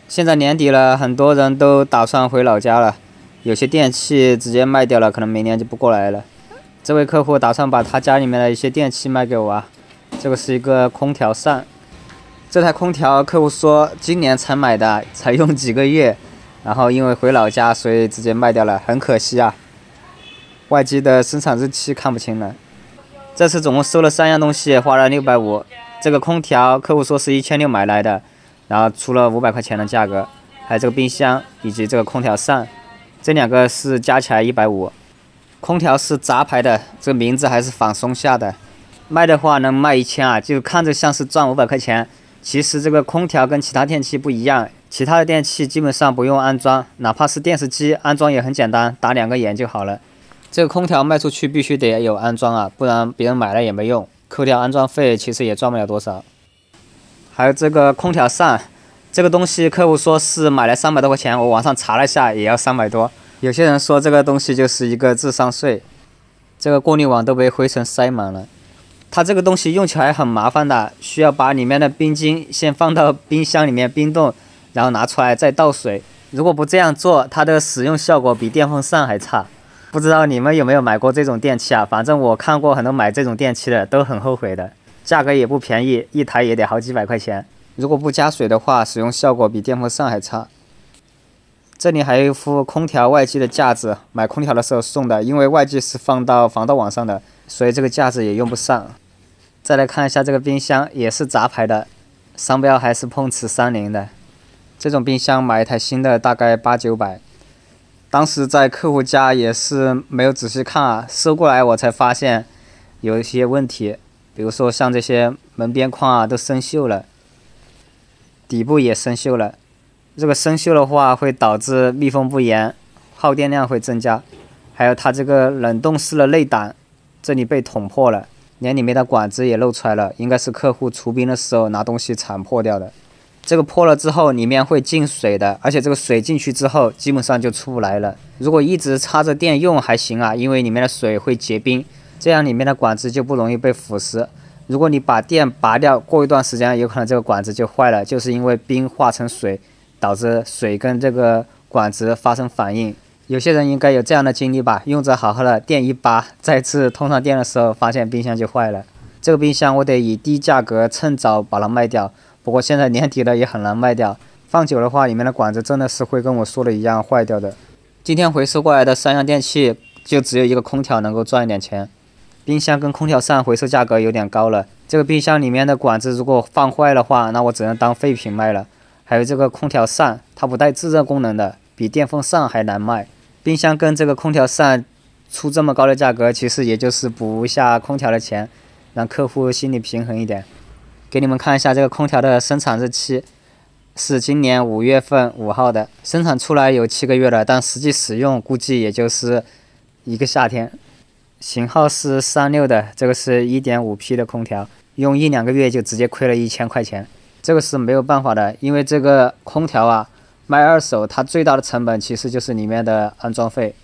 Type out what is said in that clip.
现在年底了，很多人都打算回老家了，有些电器直接卖掉了，可能明年就不过来了。这位客户打算把他家里面的一些电器卖给我啊。这个是一个空调扇，这台空调客户说今年才买的，才用几个月，然后因为回老家，所以直接卖掉了，很可惜啊。外机的生产日期看不清了。这次总共收了3样东西，花了650。这个空调客户说是1600买来的，然后出了500块钱的价格，还有这个冰箱以及这个空调扇，这2个是加起来150。空调是杂牌的，这个名字还是仿松下的，卖的话能卖1000啊，就看着像是赚500块钱。其实这个空调跟其他电器不一样，其他的电器基本上不用安装，哪怕是电视机安装也很简单，打2个眼就好了。这个空调卖出去必须得有安装啊，不然别人买了也没用，扣掉安装费，其实也赚不了多少。还有这个空调扇，这个东西客户说是买了300多块钱，我网上查了一下，也要300多。有些人说这个东西就是一个智商税，这个过滤网都被灰尘塞满了。它这个东西用起来很麻烦的，需要把里面的冰晶先放到冰箱里面冰冻，然后拿出来再倒水。如果不这样做，它的使用效果比电风扇还差。不知道你们有没有买过这种电器啊？反正我看过很多买这种电器的，都很后悔的，价格也不便宜，一台也得好几百块钱。如果不加水的话，使用效果比电风扇还差。这里还有一副空调外机的架子，买空调的时候送的，因为外机是放到防盗网上的，所以这个架子也用不上。再来看一下这个冰箱，也是杂牌的，商标还是碰瓷30的。这种冰箱买一台新的大概800-900。当时在客户家也是没有仔细看啊，收过来我才发现有一些问题，比如说像这些门边框啊都生锈了，底部也生锈了。这个生锈的话会导致密封不严，耗电量会增加。还有它这个冷冻室的内胆，这里被捅破了，连里面的管子也露出来了，应该是客户除冰的时候拿东西铲破掉的。这个破了之后，里面会进水的，而且这个水进去之后，基本上就出不来了。如果一直插着电用还行啊，因为里面的水会结冰，这样里面的管子就不容易被腐蚀。如果你把电拔掉，过一段时间，有可能这个管子就坏了，就是因为冰化成水，导致水跟这个管子发生反应。有些人应该有这样的经历吧，用着好好的，电一拔，再次通上电的时候，发现冰箱就坏了。这个冰箱我得以低价格趁早把它卖掉。不过现在年底了也很难卖掉，放久的话里面的管子真的是会跟我说的一样坏掉的。今天回收过来的3样电器就只有一个空调能够赚一点钱，冰箱跟空调扇回收价格有点高了。这个冰箱里面的管子如果放坏的话，那我只能当废品卖了。还有这个空调扇，它不带制热功能的，比电风扇还难卖。冰箱跟这个空调扇出这么高的价格，其实也就是补一下空调的钱，让客户心里平衡一点。给你们看一下这个空调的生产日期，是今年5月份5号的，生产出来有7个月了，但实际使用估计也就是1个夏天。型号是36的，这个是 1.5P 的空调，用1-2个月就直接亏了1000块钱，这个是没有办法的，因为这个空调啊，卖二手它最大的成本其实就是里面的安装费。